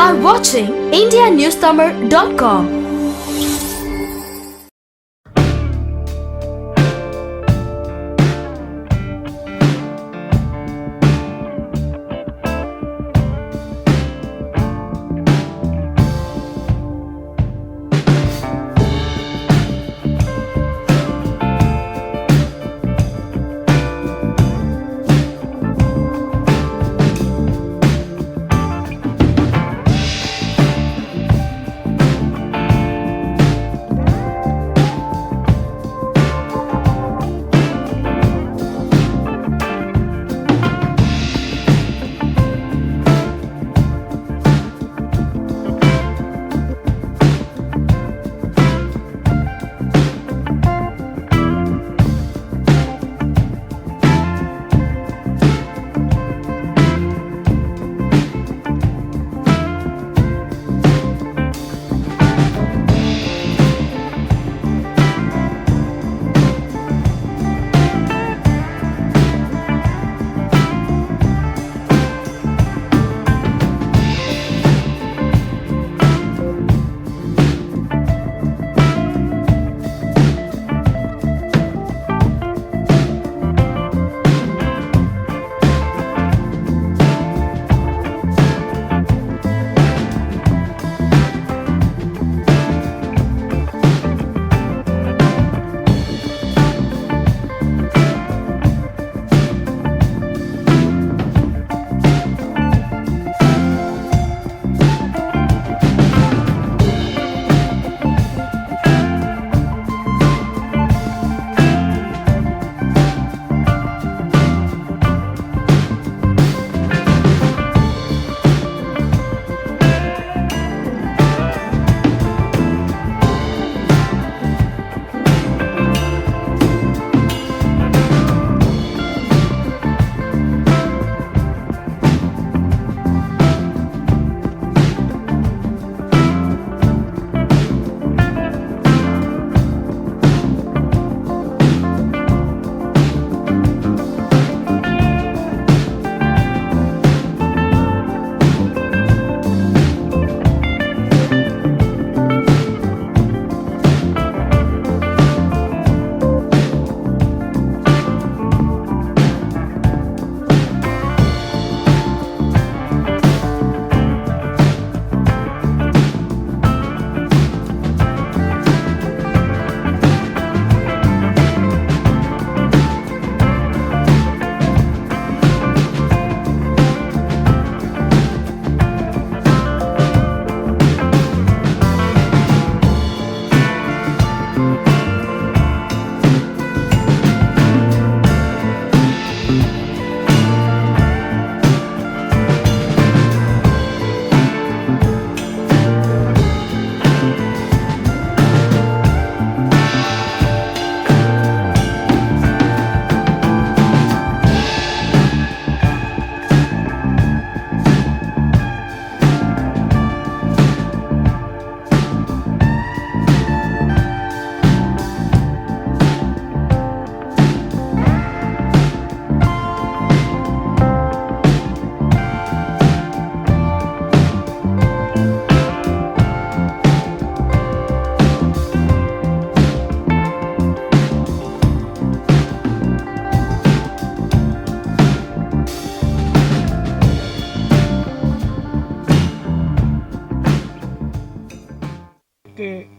are watching indianewstamil.com.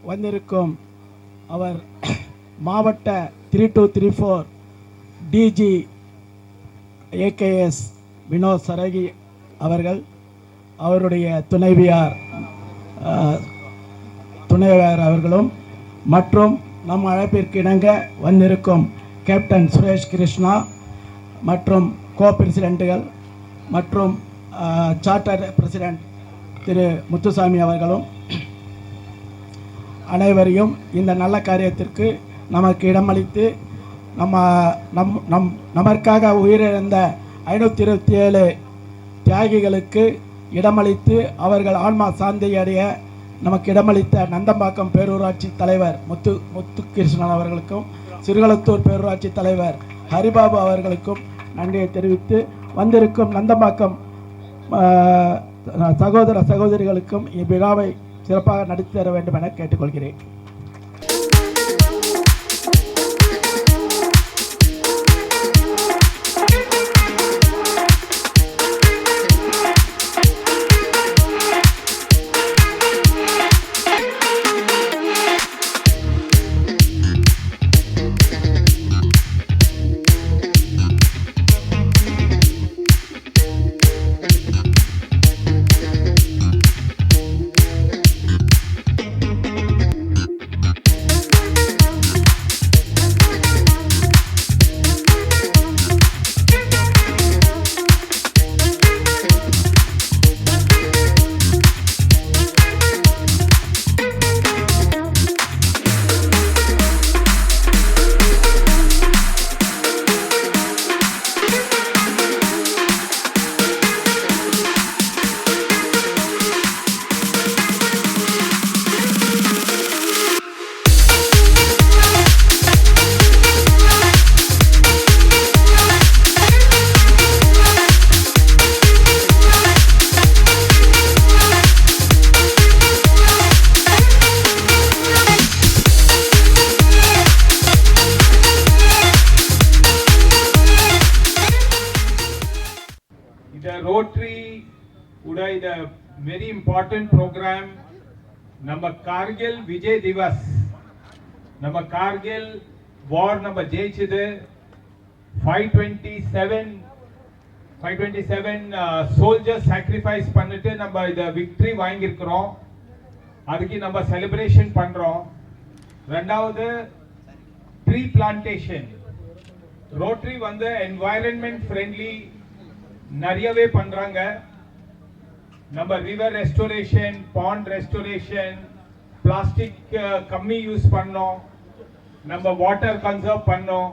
வந்திருக்கும் அவர் மாவட்ட 3234 டிஜி AKS Vinod சரகி அவர்கள், அவருடைய துணைவியார் அவர்களும் மற்றும் நம் அழைப்பிற்கு இணங்க வந்திருக்கும் கேப்டன் சுரேஷ் கிருஷ்ணா மற்றும் கோ பிரசிடென்ட்டுகள் மற்றும் சார்ட்டர் பிரசிடென்ட் திரு முத்துசாமி அவர்களும் அனைவரையும் இந்த நல்ல காரியத்திற்கு நமக்கு இடமளித்து நமக்காக உயிரிழந்த 527 தியாகிகளுக்கு இடமளித்து அவர்கள் ஆன்மா சாந்தி அடைய நமக்கு இடமளித்த நந்தம்பாக்கம் பேரூராட்சி தலைவர் முத்துகிருஷ்ணன் அவர்களுக்கும் சிறுகளத்தூர் பேரூராட்சி தலைவர் ஹரிபாபு அவர்களுக்கும் நன்றியை தெரிவித்து, வந்திருக்கும் நந்தம்பாக்கம் சகோதர சகோதரிகளுக்கும் இவ்விழாவை சிறப்பாக நடத்தி தர வேண்டும் என கேட்டுக்கொள்கிறேன். The Rotary Uday, the very important program, Nama Kargil Vijay Divas, Nama Kargil war Nama Jaichide, 527 soldiers sacrifice பண்ணிட்டு நம்ம இந்த victory வாங்கியிருக்கிறோம். அதுக்கு நம்ம celebration பண்றோம். ரெண்டாவது tree plantation. Rotary வந்து environment friendly நிறையவே பண்றாங்க. நம்ம river restoration, pond restoration, plastic கம்மி யூஸ் பண்ணோம். நம்ம water conserve பண்ணோம்.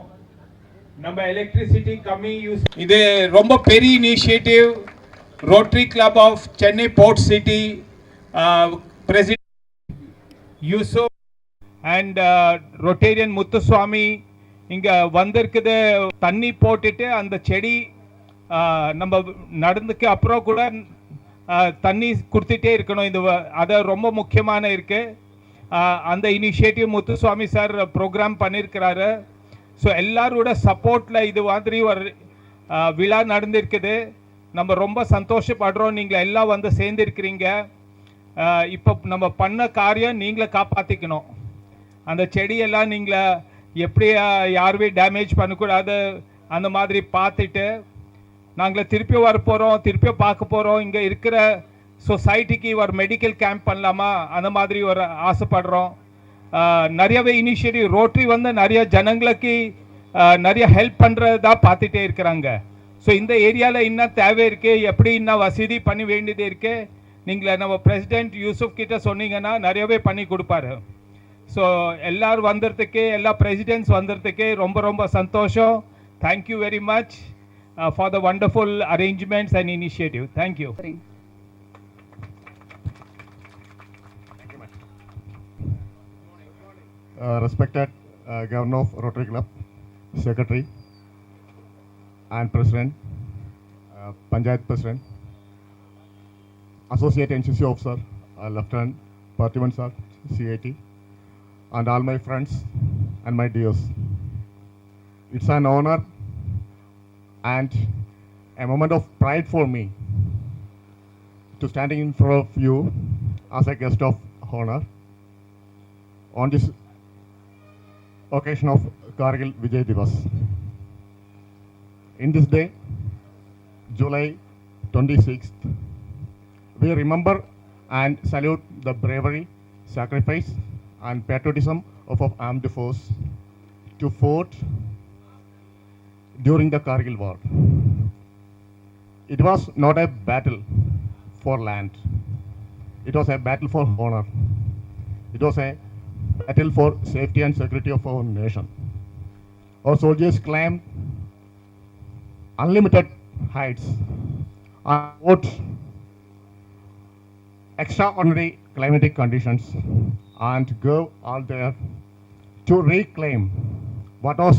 நம்ம electricity கம்மி யூஸ். இது ரொம்ப பெரிய initiative. Rotary Club of Chennai Port City President Yusuf and Rotarian Muthuswamy இங்க வந்திருக்குது. தண்ணி போட்டுட்டு அந்த செடி நம்ம நடந்துக்கு அப்புறம் கூட தண்ணி கொடுத்துட்டே இருக்கணும். இது அது ரொம்ப முக்கியமான இருக்கு. அந்த இனிஷியேட்டிவ் முத்துசுவாமி சார் ப்ரோக்ராம் பண்ணியிருக்கிறாரு. ஸோ எல்லாரோட சப்போர்ட்டில் இது மாதிரி ஒரு விழா நடந்திருக்குது. நம்ம ரொம்ப சந்தோஷப்படுறோம். நீங்கள் எல்லாம் வந்து சேர்ந்துருக்கிறீங்க. இப்போ நம்ம பண்ண காரியம் நீங்களே காப்பாற்றிக்கணும். அந்த செடியெல்லாம் நீங்கள எப்படி யாருமே டேமேஜ் பண்ணக்கூடாது அந்த மாதிரி பார்த்துட்டு நாங்கள் திருப்பி வர போகிறோம், திருப்பி பார்க்க போகிறோம். இங்கே இருக்கிற சொசைட்டிக்கு ஒரு மெடிக்கல் கேம்ப் பண்ணலாமா அந்த மாதிரி ஒரு ஆசைப்படுறோம். நிறையவே இனிஷியேட்டிவ் ரோட்டரி வந்து நிறைய ஜனங்களுக்கு நிறைய ஹெல்ப் பண்ணுறதா பார்த்துட்டே இருக்கிறாங்க. ஸோ இந்த ஏரியாவில் இன்னும் தேவை இருக்குது, எப்படி இன்னும் வசதி பண்ணி வேண்டியது இருக்குது. நீங்கள் நம்ம பிரசிடென்ட் யூசுப் கிட்ட சொன்னீங்கன்னா நிறையவே பண்ணி கொடுப்பாரு. ஸோ எல்லோரும் வந்ததுக்கு, எல்லா பிரசிடென்ட்ஸ் வந்ததுக்கு ரொம்ப ரொம்ப சந்தோஷம். Thank you very much for the wonderful arrangements and initiative. Thank you. Respected Governor of Rotary Club, Secretary and President, Panchayat President, Associate NCC Officer, Lieutenant Parthiban Sir, CAT, and all my friends and my dears. It's an honor and a moment of pride for me to standing in front of you as a guest of honor on this occasion of Kargil Vijay Divas. In this day, July 26th, we remember and salute the bravery, sacrifice and patriotism of our armed force to fought during the Kargil war. It was not a battle for land. It was a battle for honor. It was a battle for safety and security of our nation. Our soldiers climbed unlimited heights and fought extraordinary climatic conditions and gave all there to reclaim what was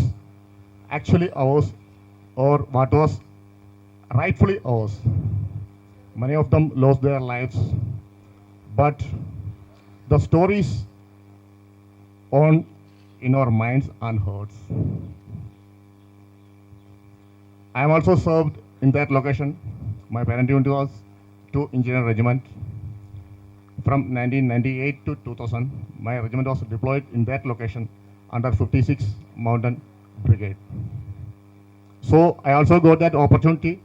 actually ours or what was rightfully ours. Many of them lost their lives, but the stories on in our minds and hearts. I am also served in that location. My parent unit was 2 Engineer Regiment. From 1998 to 2000, my regiment was deployed in that location under 56 Mountain Brigade. So I also got that opportunity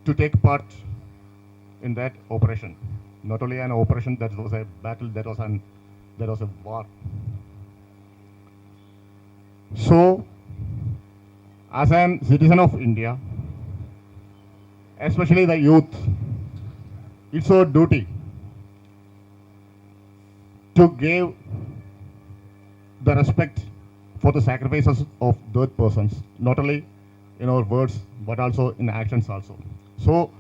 to take part in that operation. Not only an operation, that was a battle, that was a war. So, as a citizen of India, especially the youth, it's our duty to give the respect for the sacrifices of those persons, not only in our words, but also in actions also. So,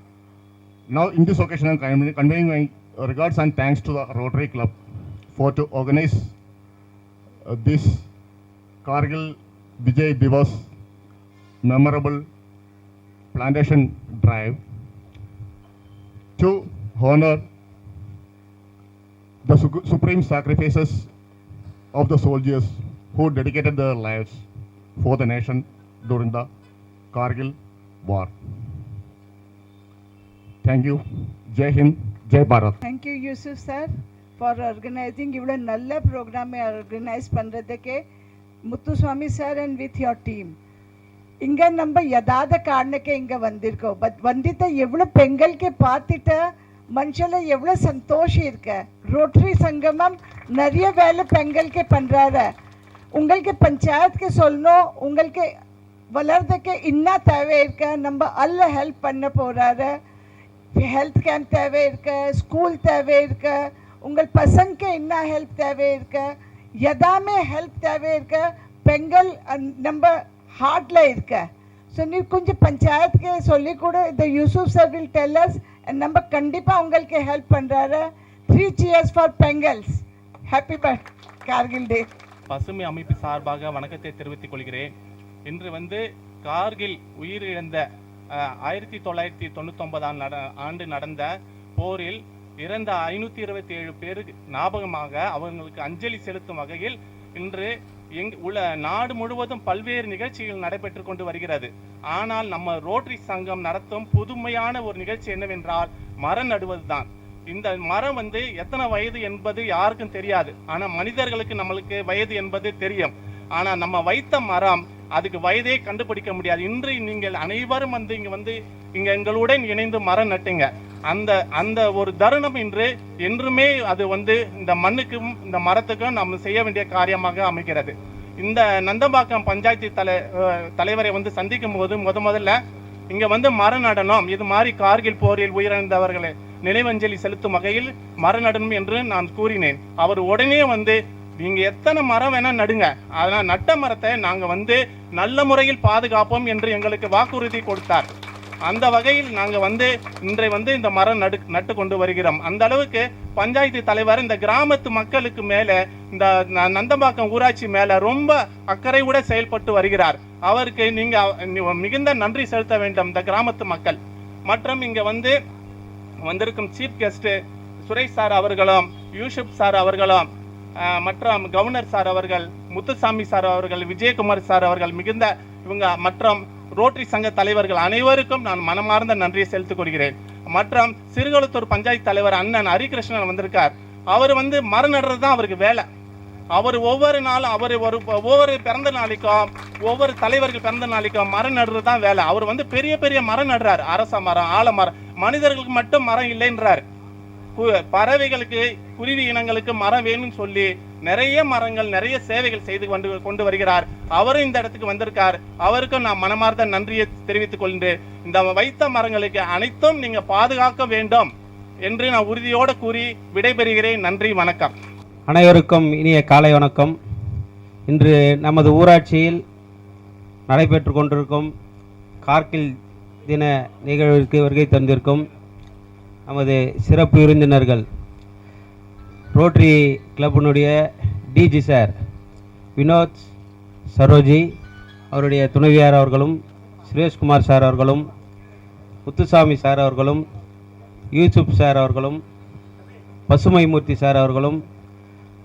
now in this occasion, I am conveying my regards and thanks to the Rotary Club for to organize this Kargil Vijay Divas memorable plantation drive to honor the supreme sacrifices of the soldiers who dedicated their lives for the nation during the Kargil war. Thank you. Jai Hind, Jai Bharat. Thank you, Yusuf sir, for organizing இவ்வளோ நல்ல ப்ரோக்ராமை organise பண்ணுறதுக்கு Muthuswami sir and with your team. இங்கே நம்ம யதாத காரணಕ್ಕೆ இங்கே வந்திருக்கோம். But வந்துட்டு எவ்வளோ பெண்களுக்கு பார்த்துட்டு மனுஷல எவ்வளோ சந்தோஷம் இருக்கு. ரோட்டரி சங்கமம் நிறைய வேலை பெண்களுக்கு பண்ணுறாரு. உங்களுக்கு பஞ்சாயத்துக்கு சொல்லணும், உங்களுக்கு வளர்றதுக்கு என்ன தேவை இருக்கு, நம்ம அல்ல ஹெல்ப் பண்ண போகிறாரு. ஹெல்த் கேம்ப் தேவை இருக்கு, ஸ்கூல் தேவை இருக்கு, உங்கள் பசங்க என்ன ஹெல்ப் தேவை இருக்கு, எதாமே ஹெல்ப் தேவை இருக்கு, பெண்கள் நம்ம ஹார்ட்ல இருக்கு. ஸோ நீ கொஞ்சம் பஞ்சாயத்துக்கு சொல்லி கூட இந்த Yusuf sir will tell us, நம்ம கண்டிப்பாக உங்களுக்கு ஹெல்ப் பண்ணுறாரு. 3 cheers for Bengals. Happy Kargil day. பசுமை அமைப்பு சார்பாக வணக்கத்தை தெரிவித்துக் கொள்கிறேன். இன்று கார்கில் உயிரிழந்த 1999 ஆண்டு நடந்த போரில் இறந்த 527 பேருக்கு ஞாபகமாக அவர்களுக்கு அஞ்சலி செலுத்தும் வகையில் இன்று நாடு முழுவதும் பல்வேறு நிகழ்ச்சிகள் நடைபெற்று கொண்டு வருகிறது. ஆனால் நம்ம ரோட்டரி சங்கம் நடத்தும் புதுமையான ஒரு நிகழ்ச்சி என்னவென்றால் மரம் நடுவதுதான். இந்த மரம் எத்தனை வயது என்பது யாருக்கும் தெரியாது. ஆனா மனிதர்களுக்கு நம்மளுக்கு வயது என்பது தெரியும். ஆனா நம்ம வைத்த மரம் அதுக்கு வயதே கண்டுபிடிக்க முடியாது. இன்று நீங்கள் அனைவரும் இங்க எங்களுடன் இணைந்து மரம் நட்டுங்க. அந்த ஒரு தருணம் இன்று என்றுமே அது இந்த மண்ணுக்கும் இந்த மரத்துக்கும் நம்ம செய்ய வேண்டிய காரியமாக அமைகிறது. இந்த நந்தம்பாக்கம் பஞ்சாயத்து தலைவரை சந்திக்கும் போது முதல்ல இங்க மரம் நடனம், இது மாதிரி கார்கில் போரில் உயிரிழந்தவர்களை நினைவஞ்சலி செலுத்தும் வகையில் மரம் நடனம் என்று நான் கூறினேன். அவர் உடனே நீங்க எத்தனை மரம் வேணா நடுங்க, ஆனா நட்ட மரத்தை நாங்க நல்ல முறையில் பாதுகாப்போம் என்று எங்களுக்கு வாக்குறுதி கொடுத்தார். அந்த வகையில் நாங்க இன்றை இந்த மரம் நட்டு கொண்டு வருகிறோம். அந்த அளவுக்கு பஞ்சாயத்து தலைவர் இந்த கிராமத்து மக்களுக்கு மேல, இந்த நந்தம்பாக்கம் ஊராட்சி மேல ரொம்ப அக்கறையோட செயல்பட்டு வருகிறார். அவருக்கு நீங்க மிகுந்த நன்றி செலுத்த வேண்டும் இந்த கிராமத்து மக்கள். மற்றும் இங்க வந்திருக்கும் சீஃப் கெஸ்ட் சுரேஷ் சார் அவர்களும், யூசுப் சார் அவர்களும், மற்றும் கவர்னர் சார் அவர்கள், முத்துசாமி சார் அவர்கள், விஜயகுமார் சார் அவர்கள், மிகுந்த இவங்க மற்றும் ரோட்டரி சங்க தலைவர்கள் அனைவருக்கும் நான் மனமார்ந்த நன்றியை செலுத்திக் கொள்கிறேன். மற்றும் சிறுகுளத்தூர் பஞ்சாயத்து தலைவர் அண்ணன் ஹரிகிருஷ்ணன் வந்திருக்கார். அவர் மரம் நடுறது தான் அவருக்கு வேலை. அவர் ஒவ்வொரு நாளும் ஒவ்வொரு பிறந்த நாளைக்கும் ஒவ்வொரு தலைவர்கள் பிறந்த நாளைக்கும் மரம் நடுறது தான் வேலை. அவர் பெரிய பெரிய மரம் நடுறாரு. அரச மரம், ஆலமரம். மனிதர்களுக்கு மட்டும் மரம் இல்லைன்றார். பறவைகளுக்கு, குருவி இனங்களுக்கு மரம் வேணும்னு சொல்லி நிறைய மரங்கள், நிறைய சேவைகள் செய்து கொண்டு வருகிறார். அவரும் இந்த இடத்துக்கு வந்திருக்கார். அவருக்கும் நான் மனமார்ந்த நன்றியை தெரிவித்துக் கொள்கிறேன். இந்த வைத்த மரங்களுக்கு அனைத்தும் நீங்க பாதுகாக்க வேண்டும் என்று நான் உறுதியோடு கூறி விடைபெறுகிறேன். நன்றி, வணக்கம். அனைவருக்கும் இனிய காலை வணக்கம். இன்று நமது ஊராட்சியில் நடைபெற்று கொண்டிருக்கும் கார்கில் தின நிகழ்விற்கு வருகை தந்திருக்கும் நமது சிறப்பு விருந்தினர்கள், ரோட்டரி கிளப்பினுடைய டிஜி சார் வினோத் சரோஜி, அவருடைய துணைவியார் அவர்களும், சுரேஷ்குமார் சார் அவர்களும், முத்துசாமி சார் அவர்களும், யூசுப் சார் அவர்களும், பசுமை மூர்த்தி சார் அவர்களும்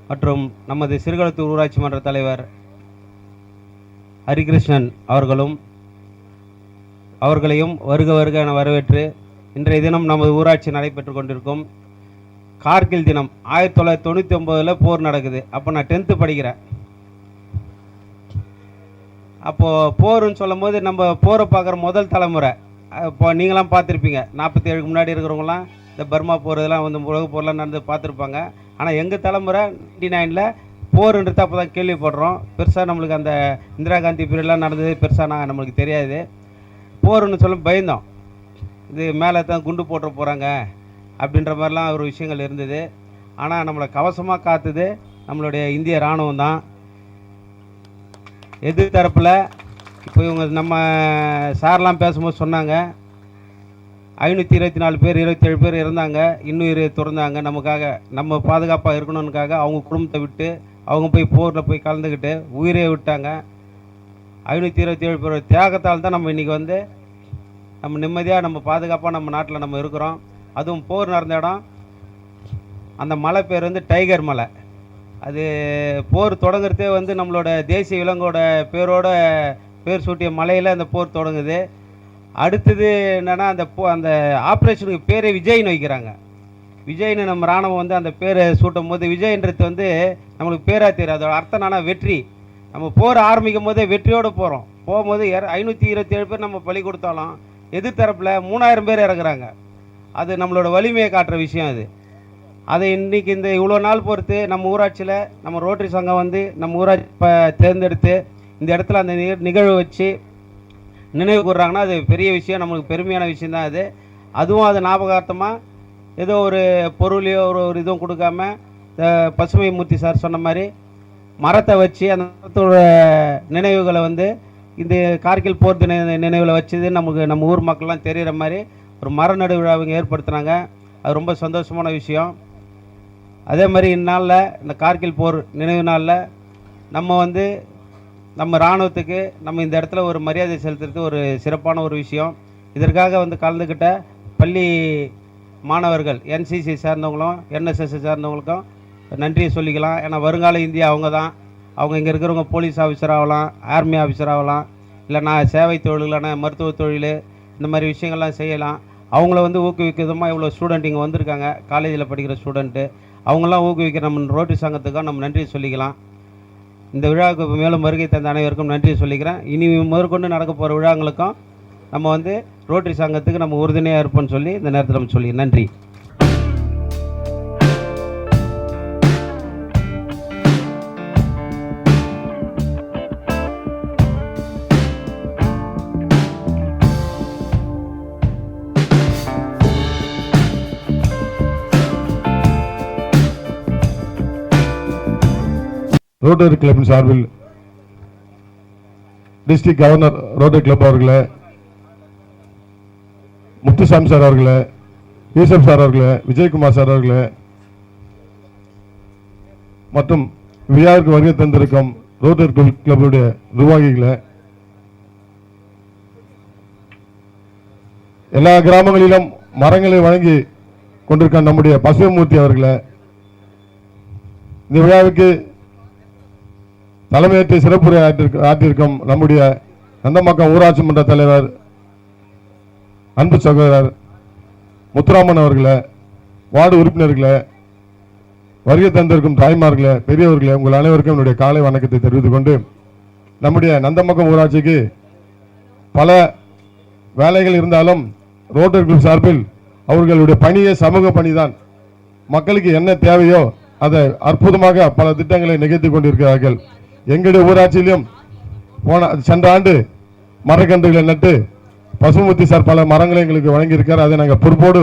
மற்றும் நமது சிறுகளத்தூர் ஊராட்சி மன்ற தலைவர் ஹரிகிருஷ்ணன் அவர்களையும் வருக வருக என வரவேற்று இன்றைய தினம் நமது ஊராட்சி நடைபெற்று கொண்டிருக்கும் கார்கில் தினம் 1999 போர் நடக்குது. அப்போ நான் 10th படிக்கிறேன். அப்போது போர்னு சொல்லும் போது நம்ம போரை பார்க்குற முதல் தலைமுறை. இப்போ நீங்களாம் பார்த்துருப்பீங்க, 47க்கு முன்னாடி இருக்கிறவங்களாம் இந்த பர்மா போர் இதெல்லாம் வந்து உலக போர்லாம் நடந்து பார்த்துருப்பாங்க. ஆனால் எங்கள் தலைமுறை 99ல் போர்ன்றது அப்போ தான் கேள்விப்படுறோம். பெருசாக நம்மளுக்கு அந்த இந்திரா காந்தி பீரியட்லாம் நடந்தது பெருசாக நம்மளுக்கு தெரியாது. போர்னு சொல்ல பயந்தோம், இது மேலே தான் குண்டு போட்டு போகிறாங்க அப்படின்ற மாதிரிலாம் ஒரு விஷயங்கள் இருந்தது. ஆனால் நம்மளை கவசமாக காத்துது நம்மளுடைய இந்திய இராணுவம் தான். எதிர் தரப்பில் இப்போ இவங்க நம்ம சார்லாம் பேசும்போது சொன்னாங்க 524 பேர் 27 பேர் இறந்தாங்க, இன்னும் திறந்தாங்க. நமக்காக நம்ம பாதுகாப்பாக இருக்கணும்னுக்காக அவங்க குடும்பத்தை விட்டு அவங்க போய் போரில் போய் கலந்துக்கிட்டு உயிரே விட்டாங்க. 527 பேர் தியாகத்தால் தான் நம்ம இன்றைக்கி வந்து நம்ம நிம்மதியாக நம்ம பாதுகாப்பாக நம்ம நாட்டில் நம்ம இருக்கிறோம். அதுவும் போர் நடந்த இடம், அந்த மலை பேர் வந்து டைகர் மலை. அது போர் தொடங்குறதே வந்து நம்மளோட தேசிய விலங்கோட பேர் சூட்டிய மலையில் அந்த போர் தொடங்குது. அடுத்தது என்னென்னா அந்த ஆப்ரேஷனுக்கு பேரே விஜய்னு வைக்கிறாங்க. விஜய்னு நம்ம இராணுவம் வந்து அந்த பேரை சூட்டும் போது விஜய்ன்றது வந்து நம்மளுக்கு பேராக தெரியும். அதோட அர்த்தம் என்னன்னா வெற்றி. நம்ம போர் ஆரம்பிக்கும் போதே வெற்றியோடு போகிறோம். போகும்போது 527 பேர் நம்ம பலி கொடுத்தாலும் எதிர்த்தரப்பில் 3000 பேர் இறக்குறாங்க. அது நம்மளோட வலிமையை காட்டுற விஷயம். அதை இன்றைக்கி இந்த இவ்வளோ நாள் பொறுத்து நம்ம ஊராட்சியில் நம்ம ரோட்டரி சங்கம் வந்து நம்ம ஊராட்சி தேர்ந்தெடுத்து இந்த இடத்துல அந்த நிகழ்வு வச்சு நினைவு கூறுறாங்கன்னா அது பெரிய விஷயம், நம்மளுக்கு பெருமையான விஷயந்தான். அதுவும் அது ஞாபகார்த்தமாக ஏதோ ஒரு பொருளையோ ஒரு இதுவும் கொடுக்காம பசுமை மூர்த்தி சார் சொன்ன மாதிரி மரத்தை வச்சு அந்த மரத்தோட நினைவுகளை வந்து இந்த கார்கில் போர் நினைவில் வச்சது நம்ம ஊர் மக்கள்லாம் தெரிகிற மாதிரி ஒரு மர நடு விழா அவங்க ஏற்படுத்தினாங்க. அது ரொம்ப சந்தோஷமான விஷயம். அதே மாதிரி இந்நாளில் இந்த கார்கில் போர் நினைவு நாளில் நம்ம வந்து நம்ம இராணுவத்துக்கு நம்ம இந்த இடத்துல ஒரு மரியாதை செலுத்துறது ஒரு சிறப்பான ஒரு விஷயம். இதற்காக வந்து கலந்துக்கிட்ட பள்ளி மாணவர்கள், என்சிசி சார்ந்தவங்களும் என்எஸ்எஸ் சார்ந்தவங்களுக்கும் நன்றியை சொல்லிக்கலாம். ஏன்னா வருங்கால இந்தியா அவங்க தான். அவங்க இங்கே இருக்கிறவங்க போலீஸ் ஆஃபீஸர் ஆகலாம், ஆர்மி ஆஃபீஸர் ஆகலாம், இல்லைனா சேவை தொழிலான மருத்துவ தொழில், இந்த மாதிரி விஷயங்கள்லாம் செய்யலாம். அவங்கள வந்து ஊக்குவிக்கிறதுமாக இவ்வளோ ஸ்டூடெண்ட் இங்கே வந்திருக்காங்க, காலேஜில் படிக்கிற ஸ்டூடெண்ட்டு. அவங்களாம் ஊக்குவிக்கிற நம்ம ரோட்டரி சங்கத்துக்கும் நம்ம நன்றியை சொல்லிக்கலாம். இந்த விழாவுக்கு மேலும் வருகை தந்த அனைவருக்கும் நன்றியை சொல்லிக்கிறேன். இனி முதற்கொண்டு நடக்க போகிற விழாங்களுக்கும் நம்ம வந்து ரோட்டரி சங்கத்துக்கு நம்ம உறுதுணையாக இருப்போம்னு சொல்லி இந்த நேரத்தில் நம்ம சொல்லி நன்றி. ரோட்டரி கிளப்பின் சார்பில் டிஸ்ட்ரிக்ட் கவர்னர் ரோட்டரி கிளப் அவர்களே, முத்துசாமி சார் அவர்களே, யூசப் சார் அவர்களே, விஜயகுமார் சார் அவர்களே மற்றும் விழாவிற்கு வருகை தந்திருக்கும் ரோட்டரி கிளப்புடைய நிர்வாகிகளே, எல்லா கிராமங்களிலும் மரங்களை வழங்கி கொண்டிருக்க நம்முடைய பசுமைமூர்த்தி அவர்களே, இந்த விழாவுக்கு தலைமையேற்று சிறப்புரை ஆற்றிருக்கும் நம்முடைய நந்தம்பாக்கம் ஊராட்சி மன்ற தலைவர் அன்பு சகோதரர் முத்துராமன் அவர்களே, வார்டு உறுப்பினர்களே, வருகை தந்திருக்கும் தாய்மார்களே, பெரியவர்களே, உங்கள் அனைவருக்கும் என்னுடைய காலை வணக்கத்தை தெரிவித்துக் கொண்டு, நம்முடைய நந்தம்பாக்கம் ஊராட்சிக்கு பல வேலைகள் இருந்தாலும் ரோட்டரி கிளப் சார்பில் அவர்களுடைய பணியே சமூக பணிதான். மக்களுக்கு என்ன தேவையோ அதை அற்புதமாக பல திட்டங்களை நிகழ்த்தி கொண்டிருக்கிறார்கள். எங்களுடைய ஊராட்சியிலும் சென்ற ஆண்டு மரக்கன்றுகளை நட்டு பசுமூர்த்தி சார் பல மரங்களை எங்களுக்கு வழங்கியிருக்கார். அதை நாங்கள் பொறுப்போடு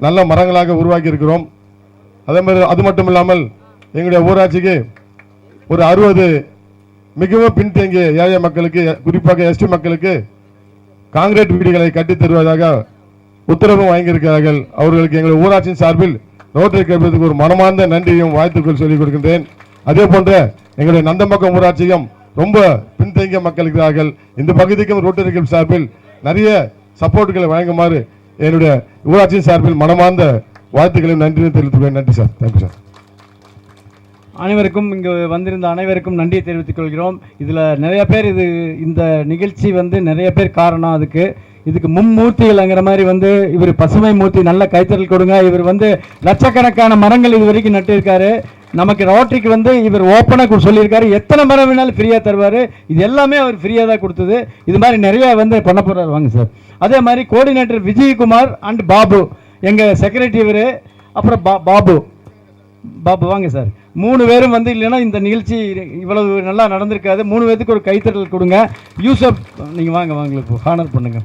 நல்ல மரங்களாக உருவாக்கி இருக்கிறோம். அதே மாதிரி அது மட்டும் இல்லாமல் எங்களுடைய ஊராட்சிக்கு ஒரு 60 மிகவும் பின்தங்கிய ஏழை மக்களுக்கு, குறிப்பாக எஸ்டி மக்களுக்கு காங்கிரீட் வீடுகளை கட்டித் தருவதாக உத்தரவு வாங்கியிருக்கிறார்கள். அவர்களுக்கு எங்களுடைய ஊராட்சியின் சார்பில் ரோட்டரி கிளப்புக்கு ஒரு மனமார்ந்த நன்றியும் வாழ்த்துக்கள் சொல்லிக் கொடுக்கின்றேன். அதே போன்ற எங்களுடைய நந்தம்பாக்கம் ஊராட்சியும் ரொம்ப பின்தங்கிய மக்கள் இருக்கிறார்கள். இந்த பகுதிக்கும் ரோட்டரி கிளப் சார்பில் நிறைய சப்போர்ட்டுகளை வழங்குமாறு என்னுடைய ஊராட்சியின் சார்பில் மனமார்ந்த வாழ்த்துக்களையும் நன்றியும் தெரிவித்துக்கிறேன். நன்றி சார். Thank you sir. அனைவருக்கும் இங்கு வந்திருந்த அனைவருக்கும் நன்றியை தெரிவித்துக் கொள்கிறோம். இதில் நிறைய பேர் இந்த நிகழ்ச்சி நிறைய பேர் காரணம். இதுக்கு மும்மூர்த்திகள்ங்கிற மாதிரி இவர் பசுமை மூர்த்தி, நல்ல கைத்தறல் கொடுங்க. இவர் லட்சக்கணக்கான மரங்கள் இது வரைக்கும் நட்டிருக்காரு. நமக்கு ரோட்டரிக்கு இவர் ஓப்பனாக சொல்லியிருக்காரு, எத்தனை மரம் வேணாலும் ஃப்ரீயாக தருவார். இது எல்லாமே அவர் ஃப்ரீயாக தான் கொடுத்தது. இது மாதிரி நிறைய பண்ண போகிறார். வாங்க சார். அதே மாதிரி கோஆர்டினேட்டர் விஜயகுமார் அண்ட் பாபு, எங்கள் செக்ரட்டரி இவர், அப்புறம் பாபு வாங்க சார். 3 பேரும் இல்லைன்னா இந்த நிகழ்ச்சி இவ்வளவு நல்லா நடந்திருக்காது. 3 பேருக்கு ஒரு கைத்தறல் கொடுங்க. யூசப் நீங்கள் வாங்க, உங்களுக்கு ஹானர் பண்ணுங்க.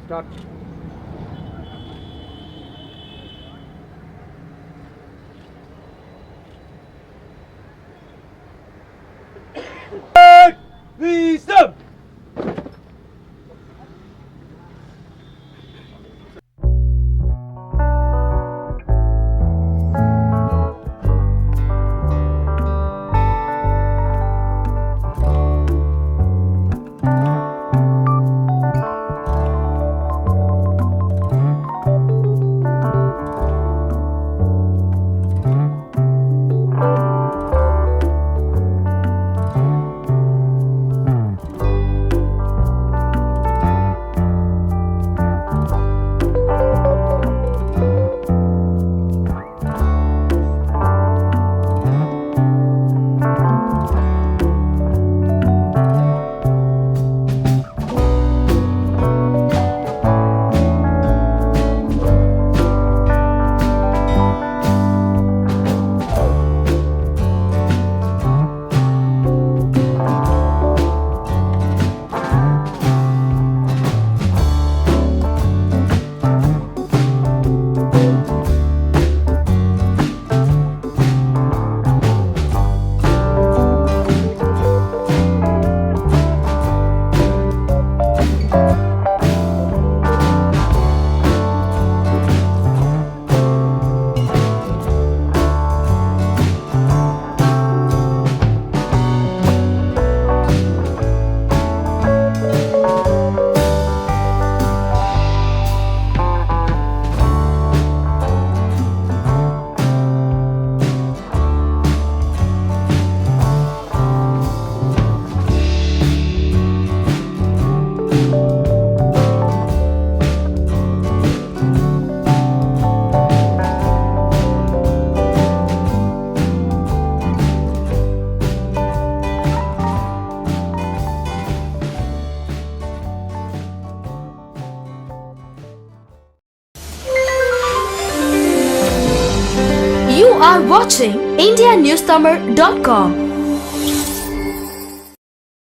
Start. Wisdom! are watching IndiaNewsTamil.com.